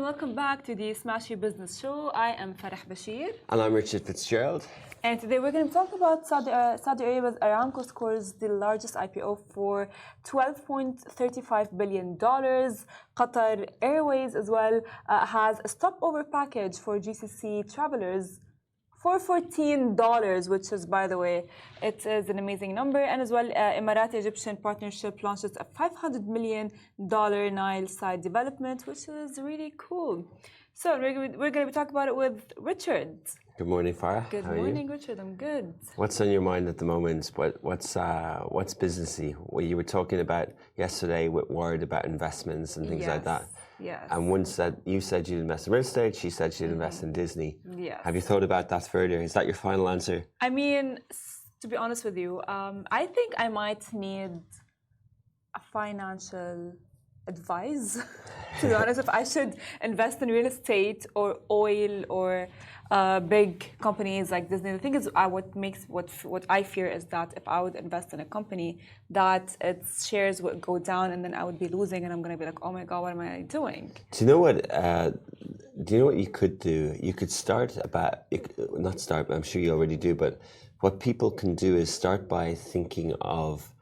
welcome back to the Smash Your Business Show. I am Farah Bashir. And I'm Richard Fitzgerald. And today we're going to talk about Saudi Arabia's Aramco scores the largest IPO for $12.35 billion. Qatar Airways as well has a stopover package for GCC travelers for $14, which is, by the way, it is an amazing number. And as well, Emirati-Egyptian partnership launches a $500 million Nile-side development, which is really cool. So we're going to be talking about it with Richard. Good morning, Farah. Good morning, Richard. I'm good. What's on your mind at the moment? What's businessy? What you were talking about yesterday with Ward about investments and things like that. Yes. And you said you'd invest in real estate. She said she'd invest in Disney. Yes. Have you thought about that further? Is that your final answer? I mean, to be honest with you, I think I might need a financial advice. To be honest, if I should invest in real estate or oil or big companies like Disney. The thing is, what I fear is that if I would invest in a company, that its shares would go down and then I would be losing, and I'm going to be like, oh my god, what am I doing? Do you know what? Do you know what you could do? You could I'm sure you already do, but what people can do is start by thinking of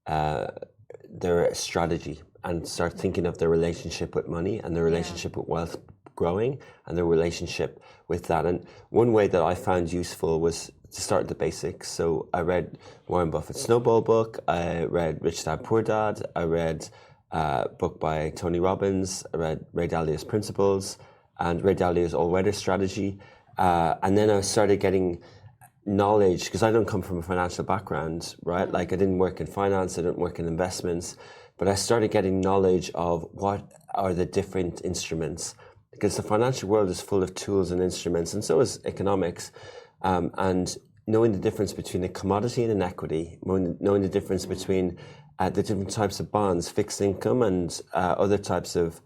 their strategy and start thinking of their relationship with money and their relationship with wealth growing and their relationship with that. And one way that I found useful was to start at the basics. So I read Warren Buffett's Snowball book, I read Rich Dad Poor Dad, I read a book by Tony Robbins, I read Ray Dalio's Principles and Ray Dalio's All-Weather Strategy. And then I started getting knowledge, because I don't come from a financial background, right? Like I didn't work in finance, I didn't work in investments, but I started getting knowledge of what are the different instruments, because the financial world is full of tools and instruments, and so is economics. And knowing the difference between a commodity and an equity, knowing the difference between the different types of bonds, fixed income, and other types of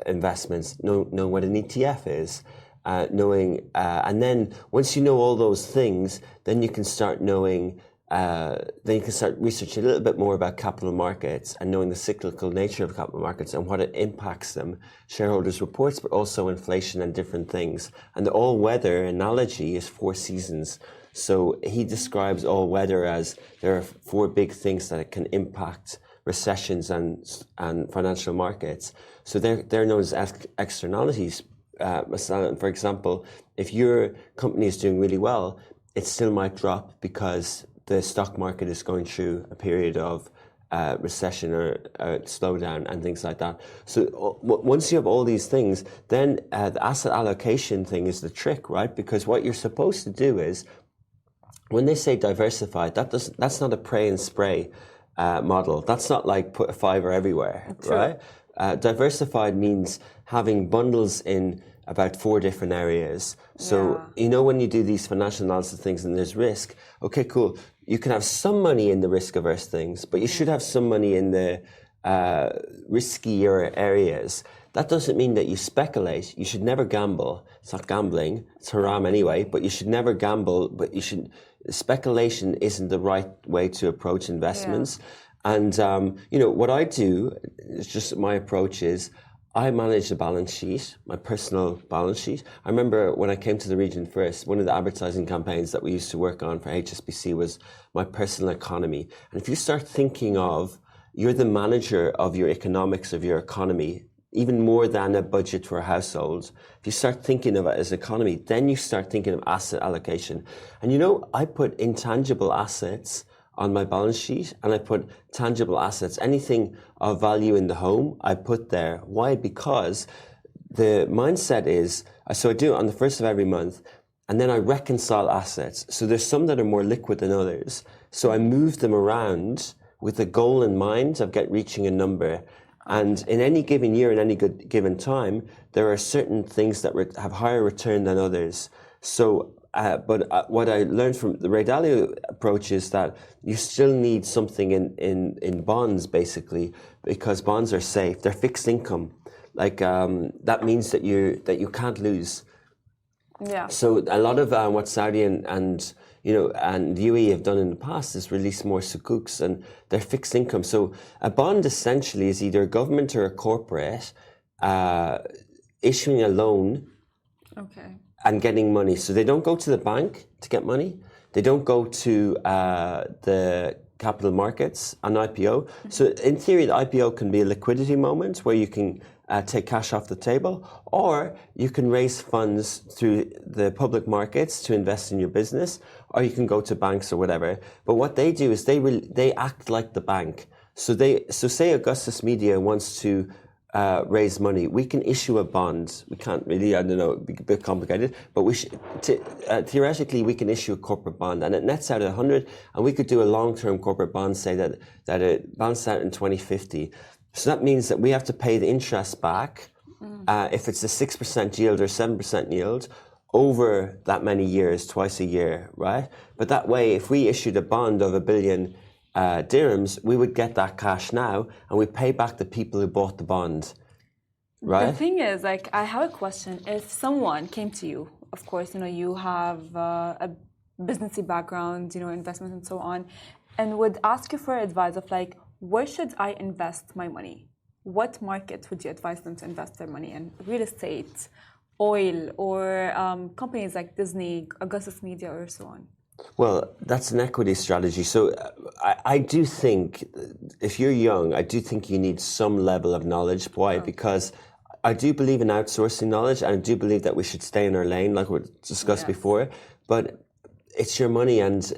investments, knowing what an ETF is, and then once you know all those things, then you can start knowing. Then you can start researching a little bit more about capital markets and knowing the cyclical nature of capital markets and what it impacts them, shareholders' reports, but also inflation and different things. And the all-weather analogy is 4 seasons. So he describes all-weather as there are 4 big things that it can impact recessions and financial markets. So they're known as externalities. For example, if your company is doing really well, it still might drop because the stock market is going through a period of recession or slowdown and things like that. So once you have all these things, then the asset allocation thing is the trick, right? Because what you're supposed to do is, when they say diversified, that's not a pray and spray model. That's not like put a fiver everywhere, right? Diversified means having bundles in about 4 different areas. So, when you do these financial analysis things and there's risk, okay, cool. You can have some money in the risk-averse things, but you should have some money in the riskier areas. That doesn't mean that you speculate. You should never gamble. It's not gambling. It's haram anyway, but you should never gamble, but speculation isn't the right way to approach investments. And, what I do, it's just my approach is, I manage the balance sheet, my personal balance sheet. I remember when I came to the region first, one of the advertising campaigns that we used to work on for HSBC was my personal economy. And if you start thinking of, you're the manager of your economics of your economy, even more than a budget for a household. If you start thinking of it as economy, then you start thinking of asset allocation. And I put intangible assets on my balance sheet, and I put tangible assets, anything of value in the home, I put there. Why? Because the mindset is, so I do it on the 1st of every month, and then I reconcile assets. So there's some that are more liquid than others. So I move them around with a goal in mind of reaching a number. And in any given year, in any given time, there are certain things that have higher return than others. So but what I learned from the Ray Dalio approach is that you still need something in bonds, basically, because bonds are safe. They're fixed income. Like that means that you can't lose. Yeah. So a lot of what Saudi and UAE have done in the past is release more sukuks, and they're fixed income. So a bond essentially is either a government or a corporate issuing a loan Okay. and getting money. So they don't go to the bank to get money. They don't go to the capital markets on IPO. So in theory, the IPO can be a liquidity moment where you can take cash off the table, or you can raise funds through the public markets to invest in your business, or you can go to banks or whatever. But what they do is they act like the bank. So say Augustus Media wants to raise money, we can issue a bond. We can't really, I don't know, it'd be a bit complicated, but theoretically we can issue a corporate bond and it nets out 100, and we could do a long-term corporate bond, say that it balances out in 2050. So that means that we have to pay the interest back if it's a 6% yield or 7% yield over that many years, twice a year, right? But that way, if we issued a bond of $1 billion dirhams, we would get that cash now and we pay back the people who bought the bond, right? The thing is, like, I have a question. If someone came to you, of course, you know, you have a businessy background, you know, investment and so on, and would ask you for advice of like, where should I invest my money? What market would you advise them to invest their money in? Real estate, oil, or companies like Disney, Augustus Media, or so on? Well, that's an equity strategy. So I do think if you're young, I do think you need some level of knowledge. Why? Because I do believe in outsourcing knowledge, and I do believe that we should stay in our lane, like we discussed before. But it's your money, and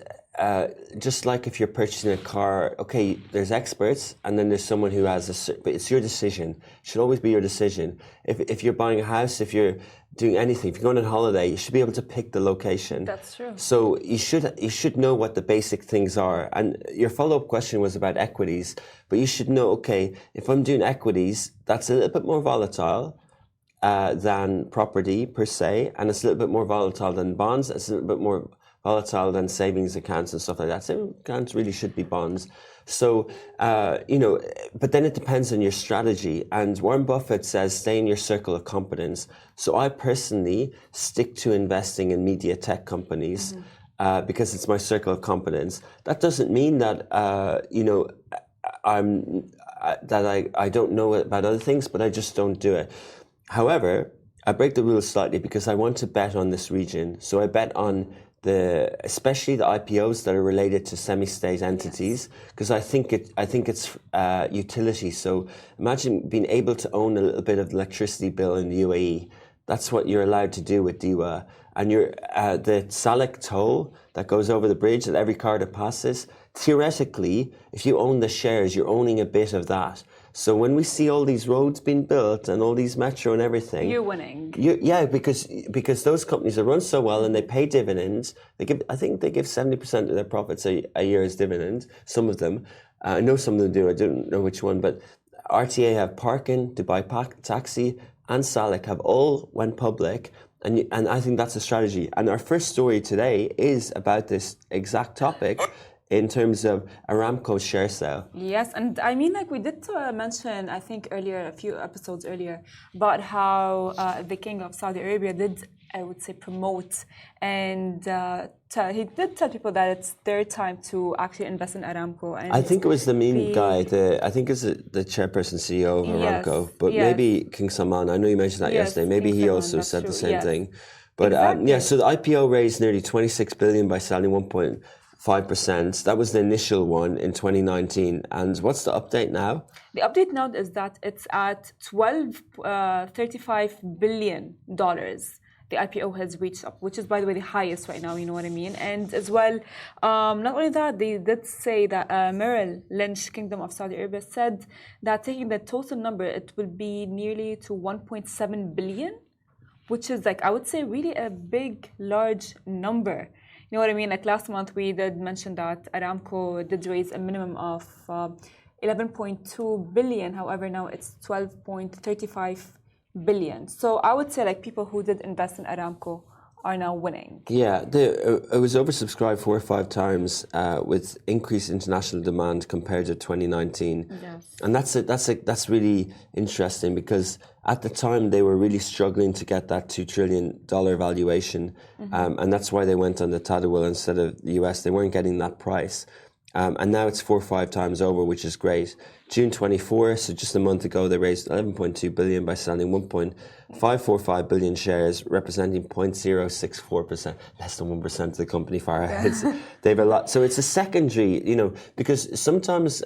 just like if you're purchasing a car, okay, there's experts, and then there's someone who has but it's your decision. It should always be your decision. If you're buying a house, if you're doing anything, if you're going on holiday, you should be able to pick the location. That's true. So you should know what the basic things are. And your follow-up question was about equities, but you should know, okay, if I'm doing equities, that's a little bit more volatile than property per se, and it's a little bit more volatile than bonds. It's a little bit more volatile than savings accounts and stuff like that. Savings accounts really should be bonds. So, but then it depends on your strategy. And Warren Buffett says, stay in your circle of competence. So I personally stick to investing in media tech companies because it's my circle of competence. That doesn't mean that, I don't know about other things, but I just don't do it. However, I break the rules slightly because I want to bet on this region. So I bet on especially the IPOs that are related to semi-state entities, because I think it's utility. So imagine being able to own a little bit of the electricity bill in the UAE. That's what you're allowed to do with DEWA. And the Salik toll that goes over the bridge that every car that passes, theoretically, if you own the shares, you're owning a bit of that. So when we see all these roads being built and all these metro and everything, you're winning. Because those companies that run so well and they pay dividends. I think they give 70% of their profits a year as dividends. Some of them, I know some of them do. I don't know which one, but RTA have Parkin, Dubai Taxi, and Salik have all went public, and I think that's a strategy. And our first story today is about this exact topic. In terms of Aramco's share sale. Yes, and I mean, like we did mention, I think earlier, a few episodes earlier, about how the King of Saudi Arabia did, I would say, promote, and he did tell people that it's their time to actually invest in Aramco. And I think it was the meme guy, I think it's the chairperson CEO of Aramco, but maybe King Salman, I know you mentioned that yesterday, maybe King he Salman, also said the same thing. But exactly. So the IPO raised nearly 26 billion by selling 1.5%. That was the initial one in 2019. And what's the update now? The update now is that it's at $35 billion. The IPO has reached up, which is, by the way, the highest right now, you know what I mean? And as well, not only that, they did say that Merrill Lynch, Kingdom of Saudi Arabia, said that taking the total number, it will be nearly to 1.7 billion, which is, like, I would say, really a big, large number. You know what I mean? Like last month, we did mention that Aramco did raise a minimum of 11.2 billion. However, now it's 12.35 billion. So I would say like people who did invest in Aramco are now winning. Yeah, it was oversubscribed 4 or 5 times with increased international demand compared to 2019. Yes. And that's really interesting because at the time they were really struggling to get that $2 trillion valuation. And that's why they went on the Tadawul instead of the US. They weren't getting that price. And now it's 4 or 5 times over, which is great. June 24, so just a month ago, they raised 11.2 billion by selling 1.545 billion shares, representing 0.064%, less than 1% of the company. Far ahead. They have a lot. So it's a secondary, because sometimes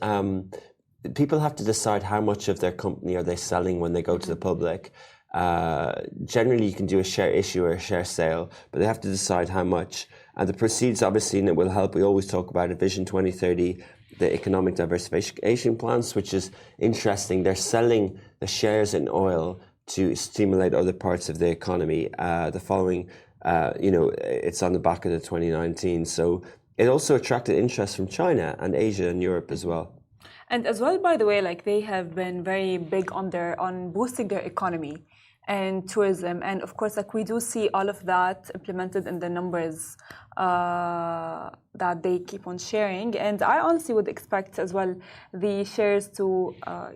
people have to decide how much of their company are they selling when they go to the public. Generally, you can do a share issue or a share sale, but they have to decide how much. And the proceeds, obviously, and it will help. We always talk about it, Vision 2030, the economic diversification plans, which is interesting. They're selling the shares in oil to stimulate other parts of the economy. The following, it's on the back of the 2019. So it also attracted interest from China and Asia and Europe as well. And as well, by the way, like they have been very big on boosting their economy and tourism. And of course, like we do see all of that implemented in the numbers that they keep on sharing. And I honestly would expect as well the shares to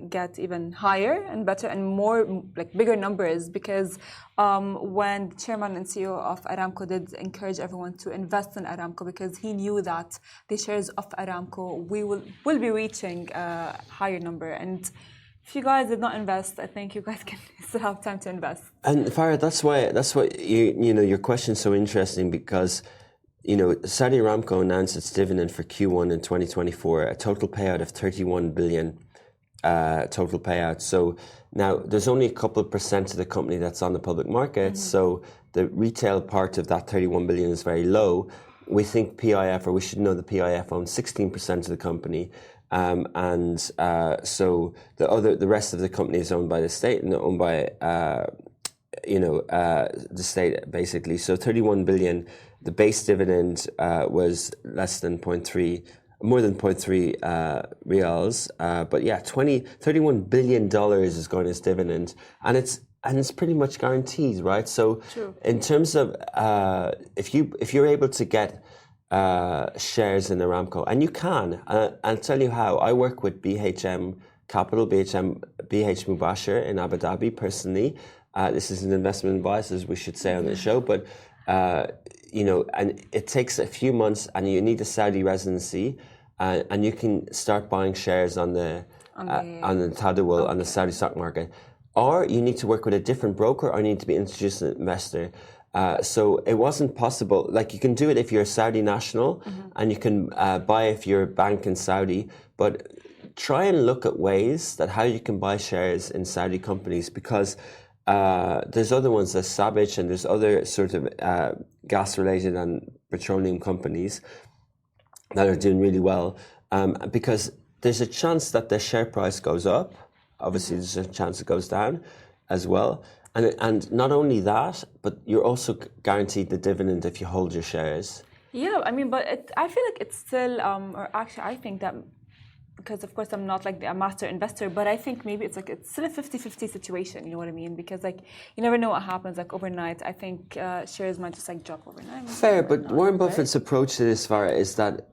get even higher and better and more like bigger numbers, because when the chairman and CEO of Aramco did encourage everyone to invest in Aramco, because he knew that the shares of Aramco will be reaching a higher number. And if you guys did not invest, I think you guys can still have time to invest. And Farah, that's why your question's so interesting, because Saudi Aramco announced its dividend for Q1 in 2024, a total payout of 31 billion total payout. So now there's only a couple of percent of the company that's on the public market. So the retail part of that 31 billion is very low. We think PIF, or we should know the PIF owns 16% of the company. So the rest of the company is owned by the state and owned by the state basically. So 31 billion. The base dividend was less than more than 0.3 reals. But yeah, $31 billion is going as dividend, and it's pretty much guaranteed, right? So True. In terms of if you're able to get shares in Aramco, and you can, I'll tell you how. I work with BHM Capital, BH Mubashir in Abu Dhabi personally. This is an investment advice, as we should say on the show, but and it takes a few months, and you need a Saudi residency, and you can start buying shares on the Tadawul, on the Saudi stock market. Or you need to work with a different broker, or you need to be introduced as an investor. So it wasn't possible. Like, you can do it if you're a Saudi national, and you can buy if you're a bank in Saudi, but try and look at ways that how you can buy shares in Saudi companies, because there's other ones, there's Savage, and there's other sort of gas-related and petroleum companies that are doing really well, because there's a chance that their share price goes up. Obviously, there's a chance it goes down as well. And not only that, but you're also guaranteed the dividend if you hold your shares. Yeah, I mean, but I feel like it's still, or actually, I think that, because of course I'm not like a master investor, but I think maybe it's still a 50-50 situation, you know what I mean? Because like, you never know what happens like overnight. I think shares might just like drop overnight. Fair, but Warren Buffett's approach to this, Farah, is that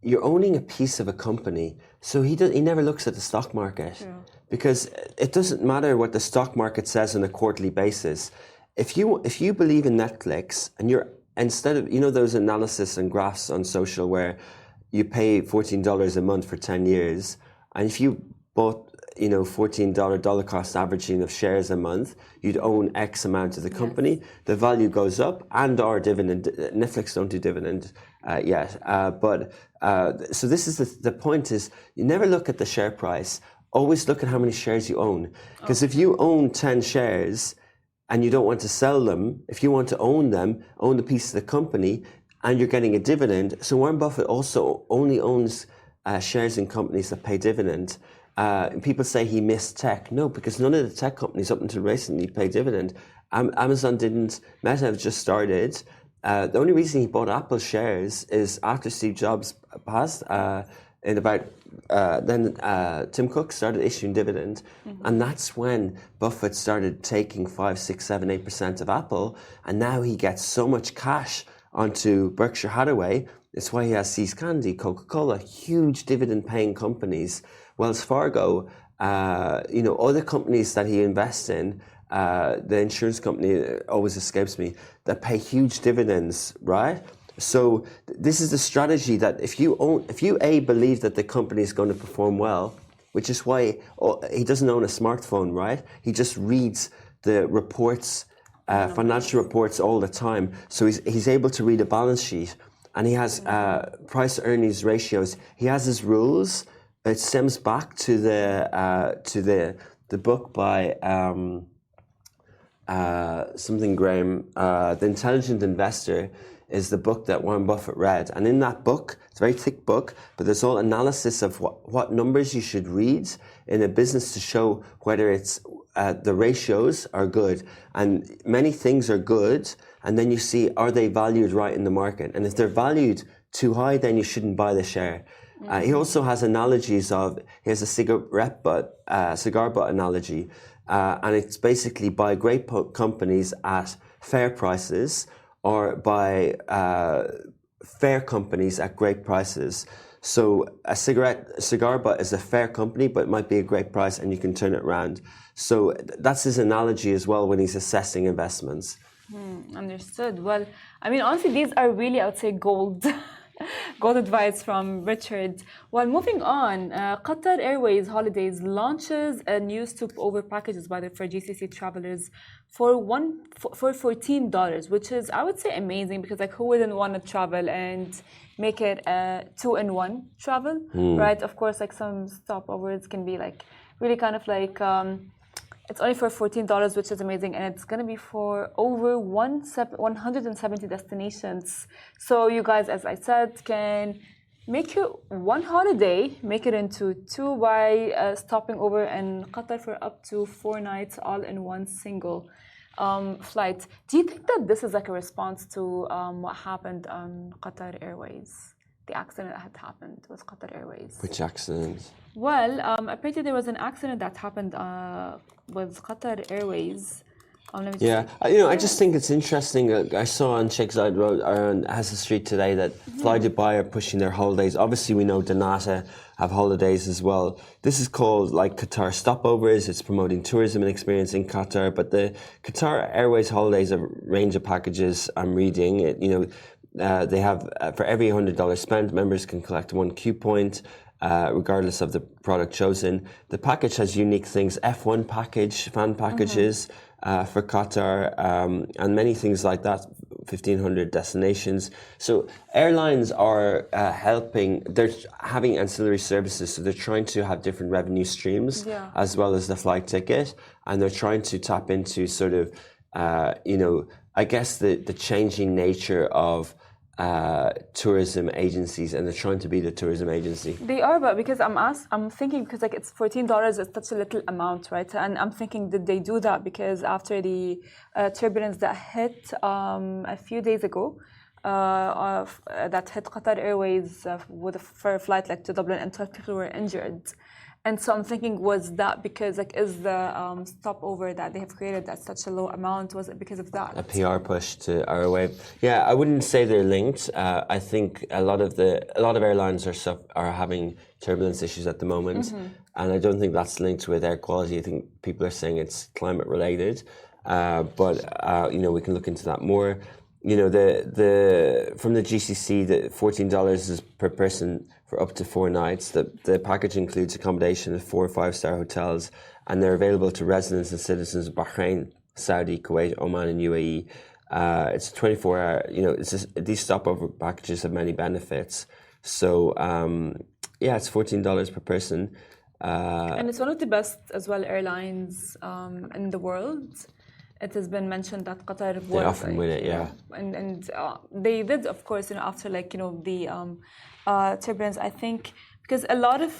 you're owning a piece of a company, so he never looks at the stock market. True. Because it doesn't matter what the stock market says on a quarterly basis. If you believe in Netflix, and instead of those analysis and graphs on social where you pay $14 a month for 10 years, and if you bought $14 dollar cost averaging of shares a month, you'd own X amount of the company. Yes. The value goes up, and our dividend. Netflix don't do dividend yet, so this is the point: is you never look at the share price. Always look at how many shares you own. Because if you own 10 shares and you don't want to sell them, if you want to own them, own the piece of the company, and you're getting a dividend. So Warren Buffett also only owns shares in companies that pay dividend. People say he missed tech. No, because none of the tech companies up until recently pay dividend. Amazon didn't. Meta have just started. The only reason he bought Apple shares is after Steve Jobs passed. Then Tim Cook started issuing dividend, and that's when Buffett started taking 5, 6, 7, 8% of Apple, and now he gets so much cash onto Berkshire Hathaway. It's why he has See's Candy, Coca-Cola, huge dividend-paying companies, Wells Fargo, other companies that he invests in. The insurance company always escapes me, that pay huge dividends, right? So this is the strategy that if you believe that the company is going to perform well, which is why he doesn't own a smartphone, right? He just reads the reports, financial reports all the time. So he's able to read a balance sheet, and he has price earnings ratios. He has his rules. It stems back to the book by something Graham, The Intelligent Investor. Is the book that Warren Buffett read. And in that book, it's a very thick book, but there's all analysis of what numbers you should read in a business to show whether it's the ratios are good. And many things are good, and then you see, are they valued right in the market? And if they're valued too high, then you shouldn't buy the share. He also has analogies of, he has a cigar butt analogy, and it's basically buy great companies at fair prices, or by fair companies at great prices. So a cigar butt is a fair company, but it might be a great price, and you can turn it around. So that's his analogy as well when he's assessing investments. Understood. Well, I mean, honestly, these are really, I would say, gold advice from Richard. Well, moving on, Qatar Airways Holidays launches a new Stopover packages for GCC travelers for $14, which is, I would say, amazing, because like, who wouldn't want to travel and make it a 2-in-1 travel, right? Of course, like some stopovers can be like really kind of like it's only for $14, which is amazing, and it's going to be for over 170 destinations. So you guys, as I said, can make your one holiday, make it into two by stopping over in Qatar for up to 4 nights, all in one single flight. Do you think that this is like a response to what happened on Qatar Airways? The accident that had happened with Qatar Airways. Which accident? Well, apparently there was an accident that happened with Qatar Airways. I just think it's interesting. I saw on Sheikh Zayed Road or on Hassan Street today that Fly Dubai are pushing their holidays. Obviously, we know Donata have holidays as well. This is called like Qatar Stopovers. It's promoting tourism and experience in Qatar. But the Qatar Airways holidays, a range of packages. I'm reading it. They have for every $100 spent, members can collect 1 Q point. Regardless of the product chosen. The package has unique things, F1 package, fan packages for Qatar, and many things like that, 1,500 destinations. So airlines are they're having ancillary services, so they're trying to have different revenue streams as well as the flight ticket, and they're trying to tap into sort of, I guess the changing nature of tourism agencies, and they're trying to be the tourism agency. They are, but because I'm thinking, because like it's $14 is such a little amount, right? And I'm thinking, did they do that because after the turbulence that hit a few days ago, that hit Qatar Airways for a flight like to Dublin, and 12 people were injured. And so I'm thinking, was that because like is the stopover that they have created at such a low amount, was it because of that? A PR push to ROA. Yeah, I wouldn't say they're linked. I think a lot of airlines are having turbulence issues at the moment, and I don't think that's linked with air quality. I think people are saying it's climate related, but we can look into that more. From the GCC, the $14 is per person for up to 4 nights. The package includes accommodation at 4 or 5-star hotels, and they're available to residents and citizens of Bahrain, Saudi, Kuwait, Oman, and UAE. It's 24-hour. These stopover packages have many benefits. So it's $14 per person, and it's one of the best as well airlines in the world. It has been mentioned that Qatar they often win it, and they did, of course, after the turbulence. I think because a lot of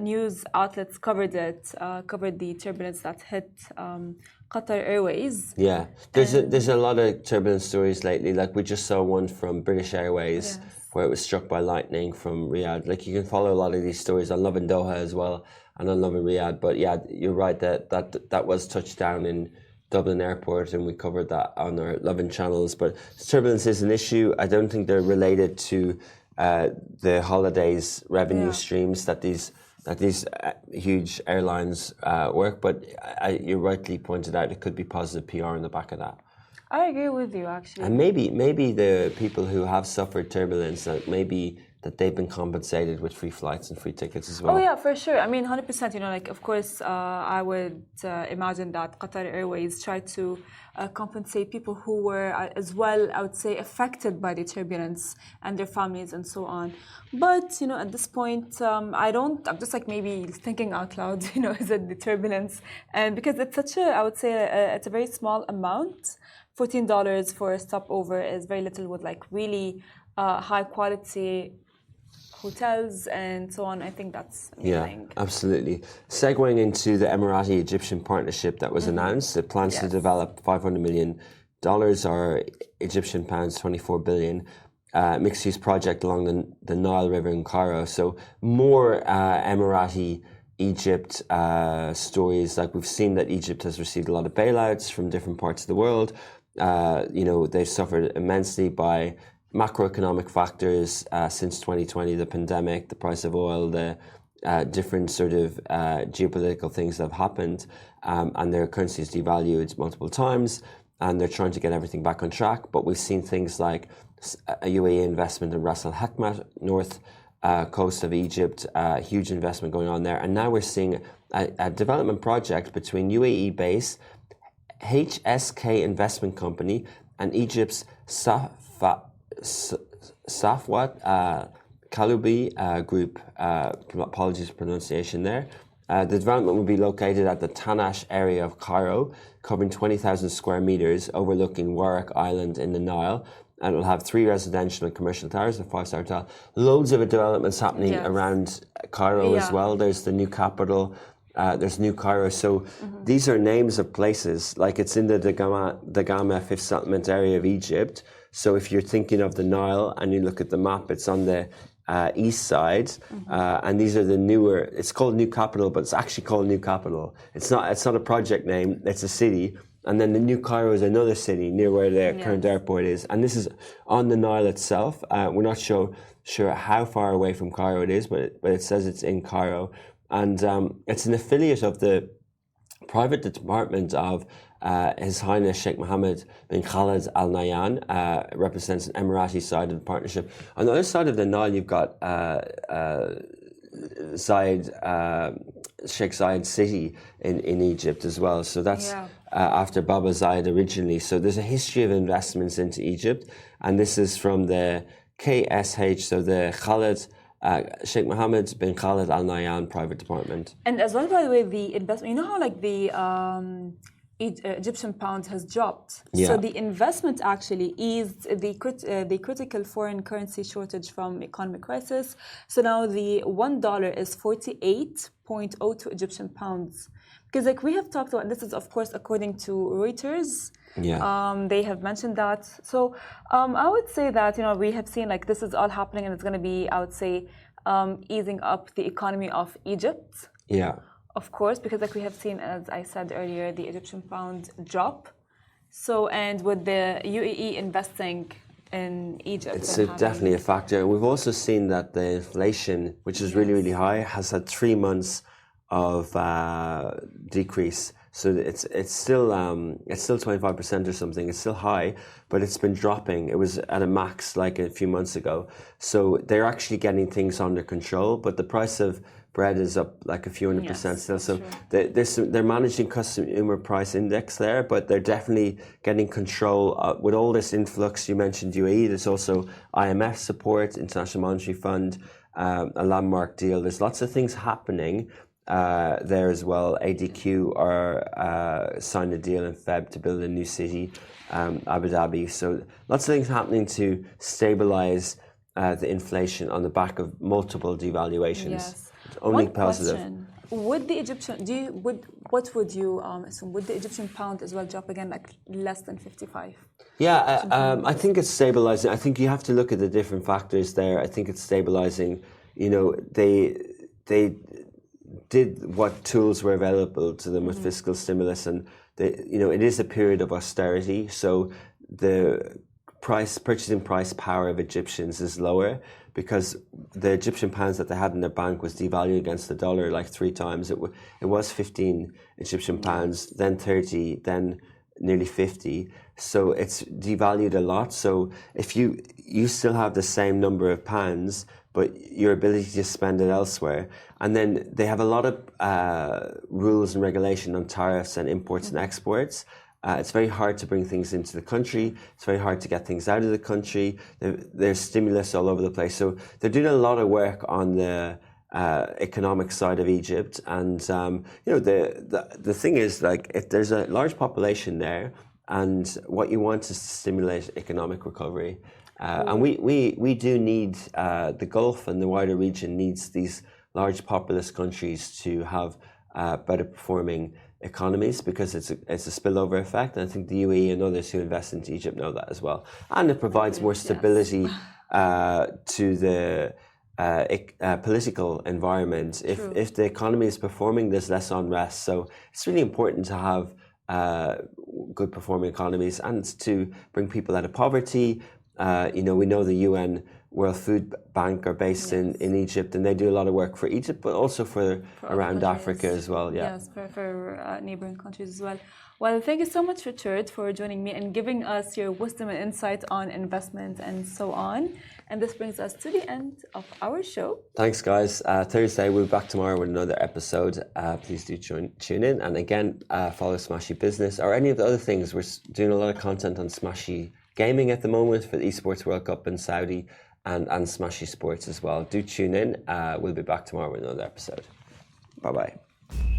news outlets covered the turbulence that hit Qatar Airways. Yeah, there's a lot of turbulence stories lately. Like we just saw one from British Airways where it was struck by lightning from Riyadh. Like you can follow a lot of these stories on Love in Doha as well, and on Love in Riyadh. But yeah, you're right that was touched down in Dublin Airport, and we covered that on our Lovin channels. But turbulence is an issue. I don't think they're related to the holidays revenue streams that these huge airlines work. But you rightly pointed out it could be positive PR in the back of that. I agree with you, actually. And maybe the people who have suffered turbulence, maybe that they've been compensated with free flights and free tickets as well. Oh yeah, for sure. I mean, 100%. Like of course, I would imagine that Qatar Airways tried to compensate people who were as well, I would say, affected by the turbulence and their families and so on. But at this point, I'm just like maybe thinking out loud. Is it the turbulence? And because it's such I would say, it's a very small amount. $14 for a stopover is very little with like really high quality hotels and so on. I think that's amazing. Yeah, absolutely. Segueing into the Emirati-Egyptian partnership that was announced, it plans to develop $500 million or Egyptian pounds, 24 billion, mixed-use project along the Nile River in Cairo. So more Emirati-Egypt stories. Like we've seen that Egypt has received a lot of bailouts from different parts of the world. They've suffered immensely by macroeconomic factors since 2020, the pandemic, the price of oil, the different sort of geopolitical things that have happened, and their currency is devalued multiple times, and they're trying to get everything back on track. But we've seen things like a UAE investment in Ras Al Hakma, north coast of Egypt, huge investment going on there. And now we're seeing a development project between UAE-based HSK Investment Company and Egypt's Safwat Kaloubi Group, apologies for pronunciation there. The development will be located at the Tanash area of Cairo, covering 20,000 square meters, overlooking Warwick Island in the Nile. And it will have 3 residential and commercial towers, a 5-star hotel. Loads of developments happening around Cairo as well. There's the new capital. There's New Cairo. So these are names of places, like it's in the Dagama Fifth Settlement area of Egypt. So if you're thinking of the Nile and you look at the map, it's on the east side, and these are the newer. It's called New Capital, but it's actually called New Capital. It's not a project name. It's a city, and then the New Cairo is another city near where the current airport is, and this is on the Nile itself. We're not sure how far away from Cairo it is, but it says it's in Cairo, and it's an affiliate of the private department of His Highness Sheikh Mohammed bin Khalid Al Nahyan, represents an Emirati side of the partnership. On the other side of the Nile, you've got Sheikh Zayed City in Egypt as well. So that's after Baba Zayed originally. So there's a history of investments into Egypt, and this is from the KSH, so the Khalid Sheikh Mohammed bin Khalid Al Nahyan private department. And as well, by the way, the investment. You know how like the Egyptian pound has dropped. Yeah. So the investment actually eased the critical foreign currency shortage from economic crisis. So now the $1 is 48.02 Egyptian pounds. Because like we have talked about, this is of course according to Reuters. Yeah. They have mentioned that. So I would say that we have seen like this is all happening, and it's going to be, I would say, easing up the economy of Egypt. Yeah. Of course, because like we have seen, as I said earlier, the Egyptian pound drop. So, and with the UAE investing in Egypt. It's definitely a factor. And we've also seen that the inflation, which is really, really high, has had 3 months of decrease. So it's still 25% or something. It's still high, but it's been dropping. It was at a max like a few months ago. So they're actually getting things under control, but the price of bread is up like a few hundred% still. So they're managing consumer price index there, but they're definitely getting control with all this influx. You mentioned UAE. There's also IMF support, International Monetary Fund, a landmark deal. There's lots of things happening there as well. ADQ signed a deal in Feb to build a new city, Abu Dhabi. So lots of things happening to stabilize the inflation on the back of multiple devaluations. Yes. Only One positive. question. Would the Egyptian what would you assume? Would the Egyptian pound as well drop again, like less than 55? Yeah, I think it's stabilizing. I think you have to look at the different factors there. I think it's stabilizing. They did what tools were available to them with fiscal stimulus, and it is a period of austerity. So the purchasing price power of Egyptians is lower, because the Egyptian pounds that they had in their bank was devalued against the dollar like 3 times. It was 15 Egyptian pounds, then 30, then nearly 50. So it's devalued a lot. So if you still have the same number of pounds, but your ability to spend it elsewhere. And then they have a lot of rules and regulation on tariffs and imports and exports. It's very hard to bring things into the country. It's very hard to get things out of the country. There's stimulus all over the place. So they're doing a lot of work on the economic side of Egypt. And, the thing is, like, if there's a large population there, and what you want is to stimulate economic recovery. And we do need, the Gulf and the wider region needs these large populous countries to have better performing economies, because it's a spillover effect. And I think the UAE and others who invest into Egypt know that as well. And it provides more stability to the political environment. If the economy is performing, there's less unrest. So it's really important to have good performing economies and to bring people out of poverty. We know the UN World Food Bank are based in Egypt, and they do a lot of work for Egypt, but also for around Africa as well. Yes, for neighboring countries as well. Well, thank you so much, Richard, for joining me and giving us your wisdom and insight on investment and so on. And this brings us to the end of our show. Thanks, guys. Thursday, we'll be back tomorrow with another episode. Please do tune in. And again, follow Smashy Business or any of the other things. We're doing a lot of content on Smashy Gaming at the moment for the Esports World Cup in Saudi, and Smashy Sports as well. Do tune in. We'll be back tomorrow with another episode. Bye-bye.